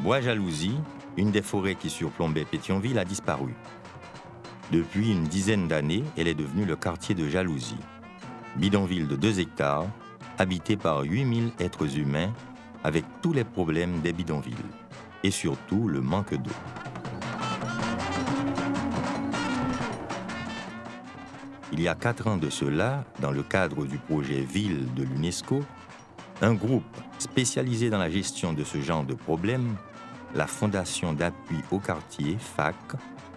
Bois Jalousie, une des forêts qui surplombait Pétionville, a disparu. Depuis une dizaine d'années, elle est devenue le quartier de Jalousie. Bidonville de 2 hectares, habité par 8000 êtres humains, avec tous les problèmes des bidonvilles. Et surtout le manque d'eau. Il y a 4 ans de cela, dans le cadre du projet Ville de l'UNESCO, un groupe spécialisé dans la gestion de ce genre de problèmes, la Fondation d'appui au quartier, FAC,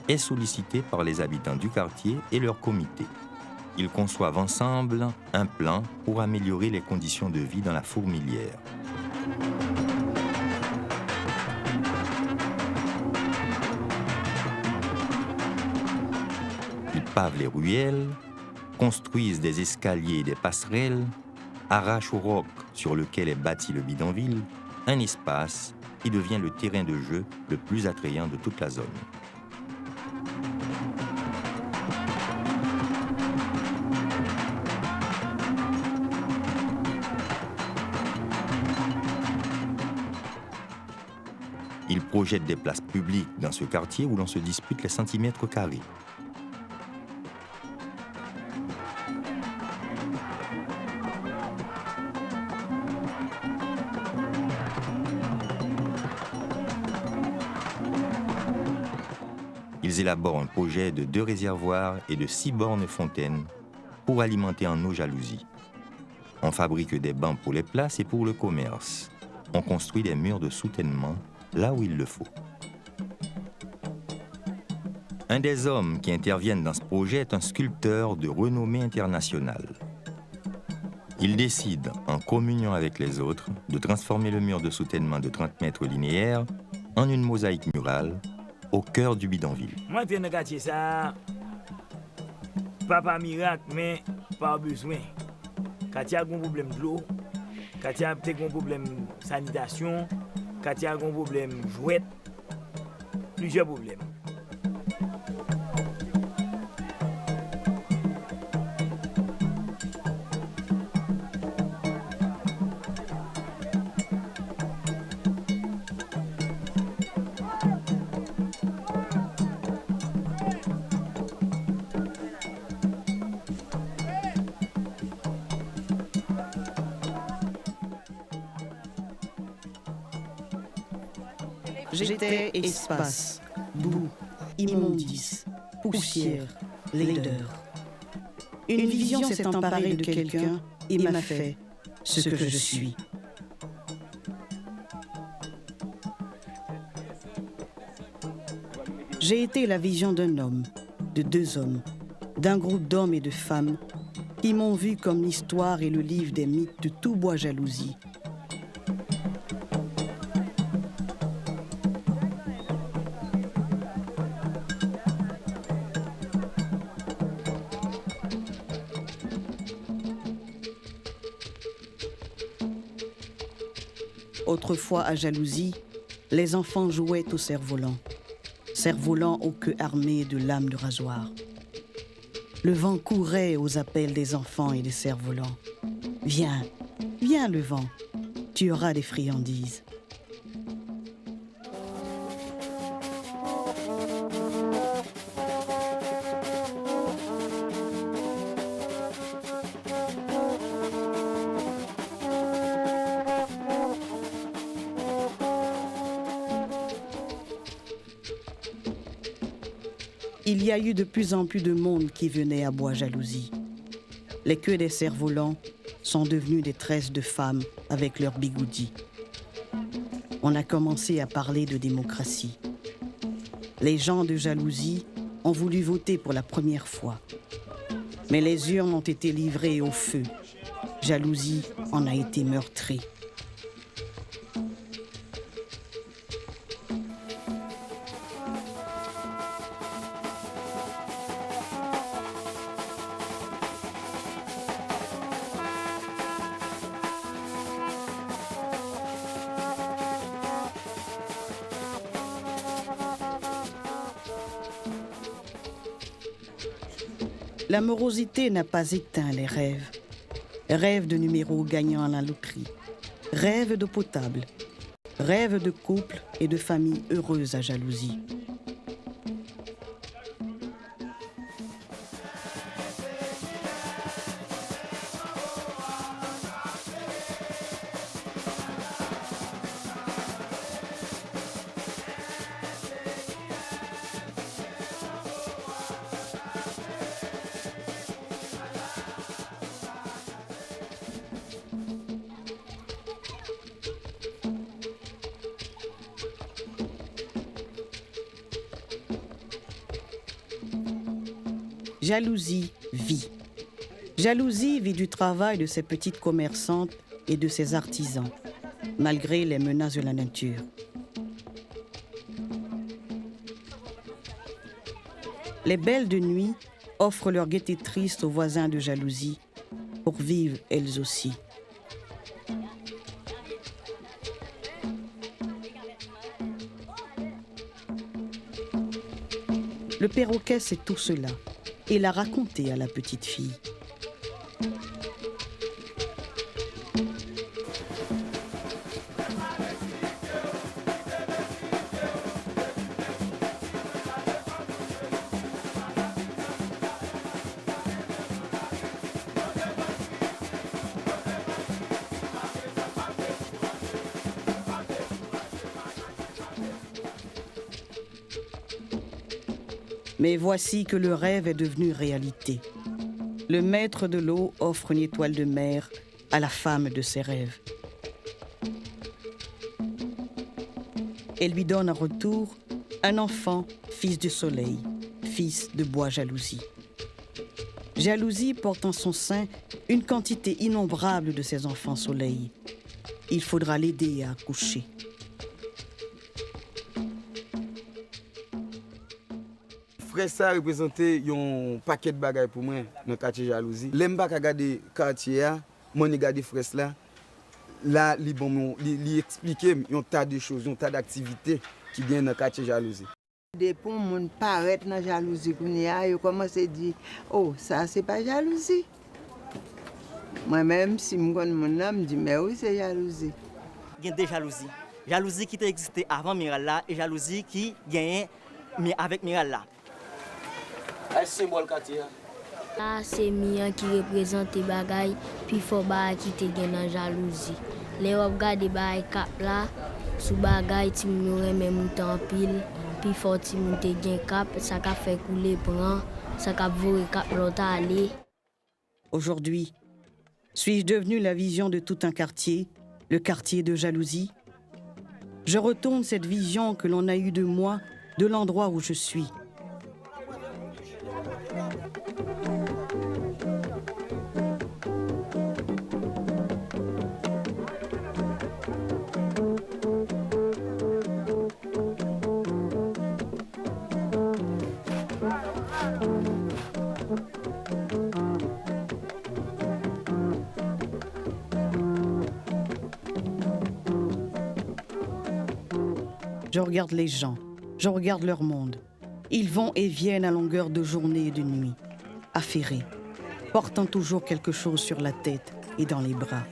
est sollicité par les habitants du quartier et leur comité. Ils conçoivent ensemble un plan pour améliorer les conditions de vie dans la fourmilière. Ils pavent les ruelles, construisent des escaliers et des passerelles, arrachent au roc sur lequel est bâti le bidonville un espace qui devient le terrain de jeu le plus attrayant de toute la zone. Ils projettent des places publiques dans ce quartier où l'on se dispute les centimètres carrés. Ils élaborent un projet de 2 réservoirs et de 6 bornes fontaines pour alimenter en eau Jalousie. On fabrique des bancs pour les places et pour le commerce. On construit des murs de soutènement là où il le faut. Un des hommes qui interviennent dans ce projet est un sculpteur de renommée internationale. Il décide, en communion avec les autres, de transformer le mur de soutènement de 30 mètres linéaires en une mosaïque murale au cœur du bidonville. Moi, je viens de ça. Pas miracle, mais pas besoin. Quand il y a un problème de l'eau, quand il y a un problème de sanitation, quand il y a un problème de jouet, plusieurs problèmes. J'étais espace, boue, immondice, poussière, laideur. Une vision s'est emparée de quelqu'un et m'a fait ce que je suis. J'ai été la vision d'un homme, de 2 hommes, d'un groupe d'hommes et de femmes qui m'ont vu comme l'histoire et le livre des mythes de tout Bois Jalousie. Autrefois à Jalousie, les enfants jouaient au cerf-volant. Cerf-volant aux queues armées de lames de rasoir. Le vent courait aux appels des enfants et des cerfs-volants. Viens, viens le vent, tu auras des friandises. Il y a eu de plus en plus de monde qui venait à Bois Jalousie. Les queues des cerfs-volants sont devenues des tresses de femmes avec leurs bigoudis. On a commencé à parler de démocratie. Les gens de Jalousie ont voulu voter pour la première fois. Mais les urnes ont été livrées au feu. Jalousie en a été meurtrie. La morosité n'a pas éteint les rêves. Rêve de numéros gagnant à la loterie. Rêve d'eau potable. rêve de couple et de famille heureuse à Jalousie. Jalousie vit. Jalousie vit du travail de ces petites commerçantes et de ses artisans, malgré les menaces de la nature. Les belles de nuit offrent leur gaieté triste aux voisins de Jalousie pour vivre elles aussi. Le perroquet sait tout cela et l'a raconté à la petite fille. Mais voici que le rêve est devenu réalité. Le maître de l'eau offre une étoile de mer à la femme de ses rêves. Elle lui donne en retour un enfant, fils du soleil, fils de bois Jalousie. Jalousie porte en son sein une quantité innombrable de ses enfants soleil. Il faudra l'aider à accoucher. Frère ça représentait un paquet de bagages pour moi dans le quartier Jalousie. L'aime pas regarder le quartier, moi regarder frère là. Là, il explique un tas de choses, un tas d'activités qui viennent dans le quartier Jalousie. Depuis que mon paraît dans la jalousie, je commence à dire oh, ça c'est pas jalousie. Moi-même, si je connais mon âme, je dis mais oui, c'est jalousie. Il y a des jalousies. Jalousie qui existait avant Miralla et jalousie qui gagnait avec Miralla. Quel symbole quartier? Là, c'est Mia qui représente les bagailles, puis il faut qui te gagne dans jalousie. Les regards des bagailles cap là, sous bagailles, tu me même en pile, puis il faut que tu te cap, ça a fait couler blanc, ça a volé cap l'autre aller. Aujourd'hui, suis-je devenu la vision de tout un quartier, le quartier de Jalousie? Je retourne cette vision que l'on a eue de moi, de l'endroit où je suis. Je regarde les gens, je regarde leur monde. Ils vont et viennent à longueur de journée et de nuit, affairés, portant toujours quelque chose sur la tête et dans les bras.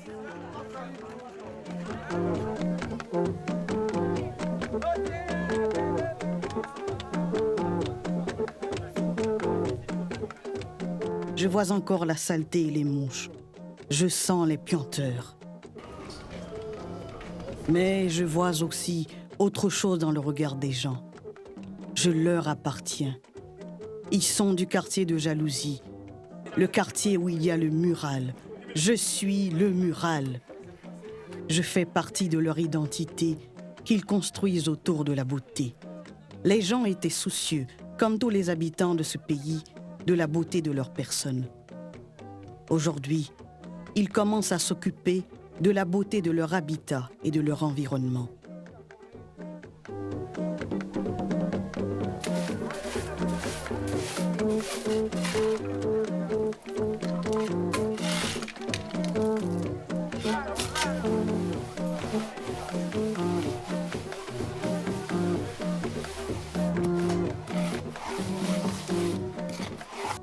Je vois encore la saleté et les mouches. Je sens les puanteurs. Mais je vois aussi autre chose dans le regard des gens. Je leur appartiens. Ils sont du quartier de Jalousie, le quartier où il y a le mural. Je suis le mural. Je fais partie de leur identité qu'ils construisent autour de la beauté. Les gens étaient soucieux, comme tous les habitants de ce pays, de la beauté de leur personne. Aujourd'hui, ils commencent à s'occuper de la beauté de leur habitat et de leur environnement.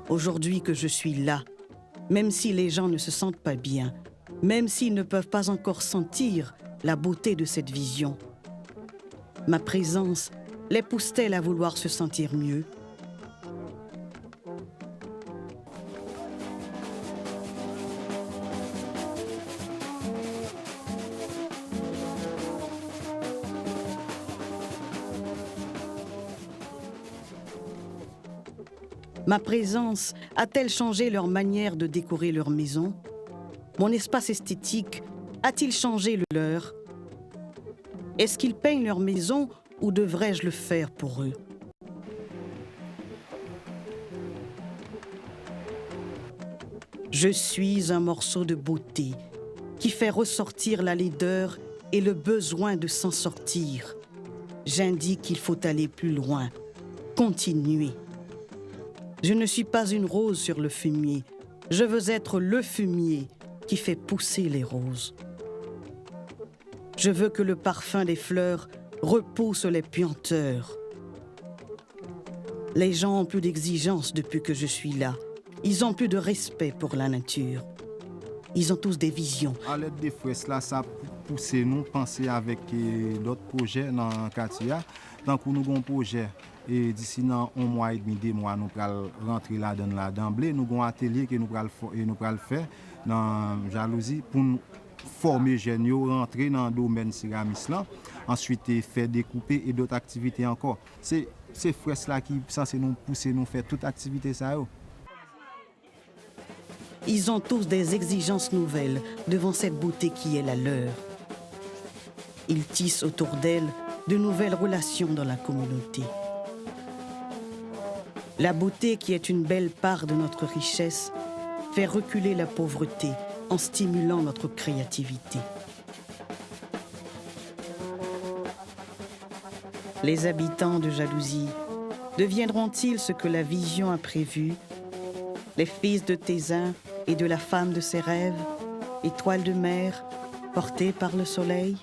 Aujourd'hui que je suis là, même si les gens ne se sentent pas bien, même s'ils ne peuvent pas encore sentir la beauté de cette vision, Ma présence les pousse-t-elle à vouloir se sentir mieux? Ma présence a-t-elle changé leur manière de décorer leur maison? Mon espace esthétique a-t-il changé le leur? Est-ce qu'ils peignent leur maison ou devrais-je le faire pour eux? Je suis un morceau de beauté qui fait ressortir la laideur et le besoin de s'en sortir. J'indique qu'il faut aller plus loin, continuer. Je ne suis pas une rose sur le fumier. Je veux être le fumier qui fait pousser les roses. Je veux que le parfum des fleurs repousse les puanteurs. Les gens ont plus d'exigence depuis que je suis là. Ils ont plus de respect pour la nature. Ils ont tous des visions. À l'aide des fraises là, ça pousse nous penser avec d'autres projets dans le quartier. Donc nous avons un projet et d'ici dans un mois et demi, 2 mois, nous allons rentrer là-dedans d'emblée. Nous avons un atelier que nous allons faire dans Jalousie pour nous former les jeunes, rentrer dans le domaine céramique là. Ensuite, faire découper et d'autres activités encore. C'est ces fraises là qui sont censées nous pousser, nous faire toute activité ça. Ils ont tous des exigences nouvelles devant cette beauté qui est la leur. Ils tissent autour d'elle de nouvelles relations dans la communauté. La beauté, qui est une belle part de notre richesse, fait reculer la pauvreté en stimulant notre créativité. Les habitants de Jalousie deviendront-ils ce que la vision a prévu? Les fils de Tézin et de la femme de ses rêves, étoiles de mer portées par le soleil?